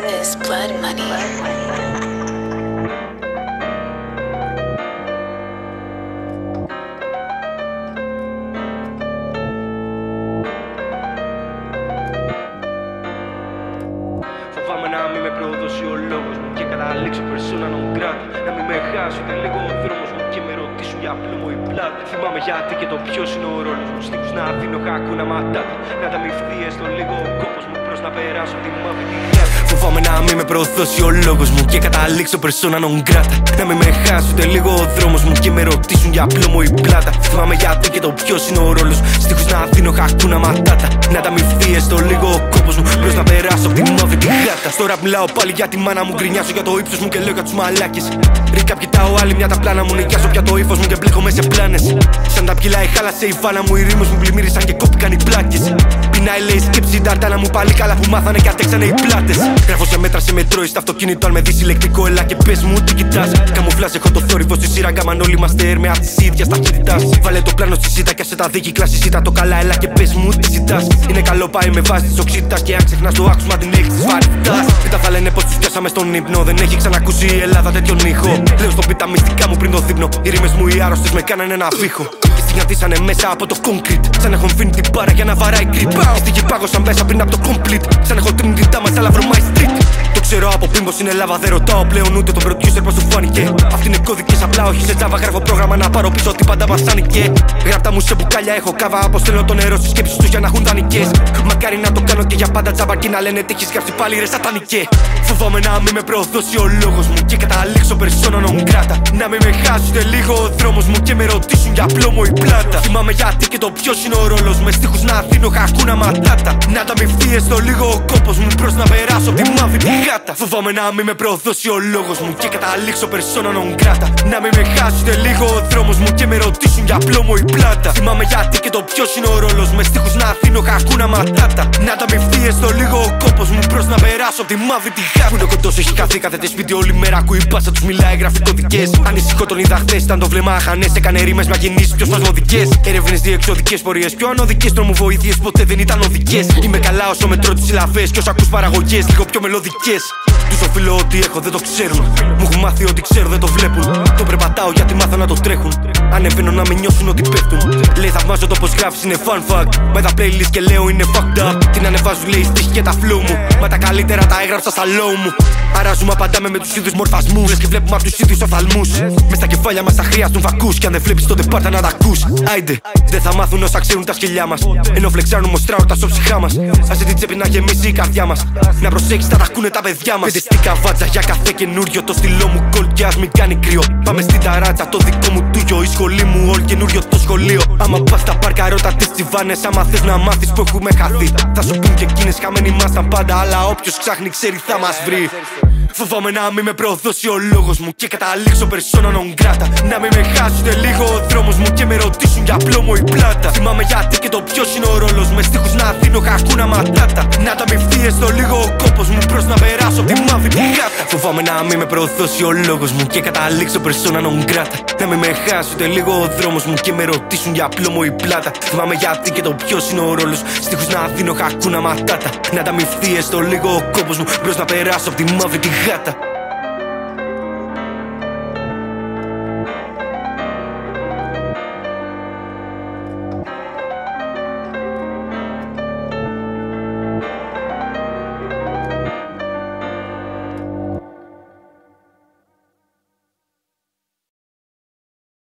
is Blood Money. Φοβάμαι να μην με προδώσει ο λόγος μου και καταλήξω persona non grata. Να μην με χάσει ούτε λίγο ο δρόμος μου και με ρωτήσουν για πλούμο ή πλάτη. Θυμάμαι γιατί και το ποιος είναι ο ρόλος μου. Στίχους να δίνω χακούνα ματάτα. Να τα μυφθεί έστω λίγο ο κόπος μου προς να περάσω τη μαύρη τη γάτα. Φοβάμαι να μην με προδώσει ο λόγος μου και καταλήξω persona non grata. Να μην με χάσει ούτε λίγο ο δρόμος μου και με ρωτήσουν για πλούμο ή πλάτα. Θυμάμαι γιατί και το ποιος είναι ο ρόλος μου. Στίχους να δίνω χακούνα ματάτα. Να τα μυφθεί έστω λίγο ο κόπος μου προς να περάσω τη μαύρη τη γάτα. Στο ραπ μιλάω πάλι για τη μάνα μου, γκρινιάζω για το ύψος μου και λέω για τους μαλάκες. Ρίκα κοιτάω άλλη μια τα πλάνα μου, νοικιάζω πια το ύφος μου και μπλέκομαι σε πλάνες. Σαν τα ψηλά χάλασε η φάνα μου, οι ρήμες μου πλημμύρισαν και κόπηκαν οι πλάκες. Πεινάει λέει σκέψη ταρτάνα μου, πάλι καλά που μάθανε και αντέξανε οι πλάτες. Γράφω σε μέτρα σε μετρώει στο αυτοκίνητο, αν με δεις ηλεκτρικό έλα και πες μου τι κοιτάς. Καμουφλάζ έχω το θόρυβο στη σειρά, γκάμαν όλοι είμαστε έρμεα της ίδιας ταχύτητας. Βάλε το πλάνο στη σίτα και σε τα δίκυκλα συζήτα το καλά, έλα και πες μου τι ζητάς. Είναι καλό πάει με βάση της οξύτητας και αν ξεχνάς το άκουσμα την έχεις της βαρύτητας. Μετά θα λένε πως τους πιάσαμε στον ύπνο, δεν έχει ξανακούσει η Ελλάδα τέτοιον ήχο. Λέω στον πίτα μυστικά μου πριν το δείπνο, οι ρήμες μου οι άρρωστες με κάνανε ένα βήχο. Συναντήσανε μέσα από το concrete. Σαν έχω φύνει την πάρα για να βαράει grip. Οι στίχοι πάγωσαν μέσα πριν από το complete. Σαν έχω τρίνει την τάμα, αλλά βρω my street. Το ξέρω από πριν πως είναι λάβα, δεν ρωτάω πλέον ούτε τον producer πως του φάνηκε. Αυτή είναι κώδικες απλά, όχι σε τζάβα. Γράφω πρόγραμμα να πάρω πίσω ό,τι πάντα μας άνοικε. Γραπτά μου σε μπουκάλια έχω κάβα. Αποστέλνω το νερό στις σκέψεις τους για να έχουν δανεικές. Μακάρι να το κάνω και για πάντα τζάμπα και να λένε τι έχεις γράψει πάλι ρε σατανικέ. Φοβάμαι να μην με προδώσει ο λόγος μου και καταλήξω persona non grata. Να μην με χάσει ούτε λίγο ο δρόμος μου και με ρωτήσουν για πλόμο ή πλάτα. Θυμάμαι γιατί και το ποιος είναι ο ρόλος με στίχους να δίνω χακούνα ματάτα. Να τα μυφθεί έστω λίγο ο κόπος μου προς να περάσω τη μαύρη τη γάτα. Φοβάμαι να μην με προδώσει ο λόγος μου και καταλήξω persona non grata. Να μην με χάσει ούτε λίγο ο δρόμος μου και με ρωτήσουν για πλόμο ή πλάτα. Θυμάμαι γιατί και το ποιος είναι ο ρόλος με στίχους να δίνω χακούνα ματάτα. Να τα μυφθεί έστω λίγο ο κόπος μου προς να περάσω τη μαύρη τη γάτα. Που είναι κοντός, έχει χαθεί, κάθεται σπίτι όλη μέρα. Ακούει πάσα, τους μιλάει, γράφει κωδικές. Ανησυχώ τον είδα χθες, ήταν το βλέμμα αχανές. Έκανε ρήμες με αγενείς πιο σπασμωδικές. Έρευνες διεξοδικές πορείες, πιο ανωδικές τρομοβοήθειες. Ποτέ δεν ήταν οδικές. Είμαι καλά όσο μετρώ τις συλλαβές και όσο ακούς παραγωγές, λίγο πιο μελωδικές. Τους οφείλω ότι έχω, δεν το ξέρουν. Μου έχουν μάθει ότι ξέρω, δεν το βλέπουν. Το περπατάω γιατί μάθα να το τρέχουν. Ανεβαίνω να με νιώσουν ότι πέφτουν. Λέει θαυμάζω το πως γράφεις είναι fun fact. Με τα playlist και λέω είναι fucked up. Την ανεβάζουν λέει στίχη και τα flow μου. Μα τα καλύτερα τα έγραψα στα low μου. Αράζουμε απαντάμε με τους ίδιους μορφασμούς. Λες και βλέπουμε απ' τους ίδιους οφθαλμούς. Μες στα κεφάλια μας θα χρειαστούν φακούς. Κι αν δεν βλέπεις τότε πάρτα να τα ακούς. Άιντε, δεν θα μάθουν όσα ξέρουν τα σκυλιά μας. Ενώ φλεξάρουν μοστράωτα στο ψυχά μας. Άσε την τσέπη να γεμίσει η καρδιά μας. Να προσέξεις θα τα ακούνε τα παιδιά μας. Πέντε στίκα βάτσα για κάθε καινούριο. Το στυλό μου κολ κι ας μην κάνει κρύο. Πάμε στην ταράτσα, το δικό μου τούγιο. Η σχολή μου όλ καινούριο το σχολείο. Άμα πας στα πάρκα ρώτα τις τσιβάνες. Άμα θες να μάθεις που έχουμε χαθεί. Θα σου πουν και εκείνες χαμένοι ήμασταν πάντα. Αλλά όποιος ψάχνει ξέρει θα μας βρει. Φοβάμαι να μην με προδώσει ο λόγος μου και καταλήξω persona non grata. Να μην με χάσει ούτε λίγο ο δρόμος μου και με ρωτήσουν για πλόμο ή πλάτα. Θυμάμαι γιατί και το ποιος είναι ο ρόλος με στίχους να δίνω χακούνα ματάτα. Να τα μυφθεί έστω λίγο ο κόπος μου προς να περάσω τη μαύρη τη γάτα. Φοβάμαι να μην με προδώσει ο λόγος μου και καταλήξω persona non grata. Να μην με χάσει ούτε λίγο ο δρόμος μου και με ρωτήσουν για πλόμο ή πλάτα. Θυμάμαι γιατί και το ποιος είναι ο ρόλος. Στίχους να δίνω χακούνα ματάτα. Να τα μυφθεί έστω λίγο ο κόπος μου προς να περάσω τη μαύρη τη γάτα.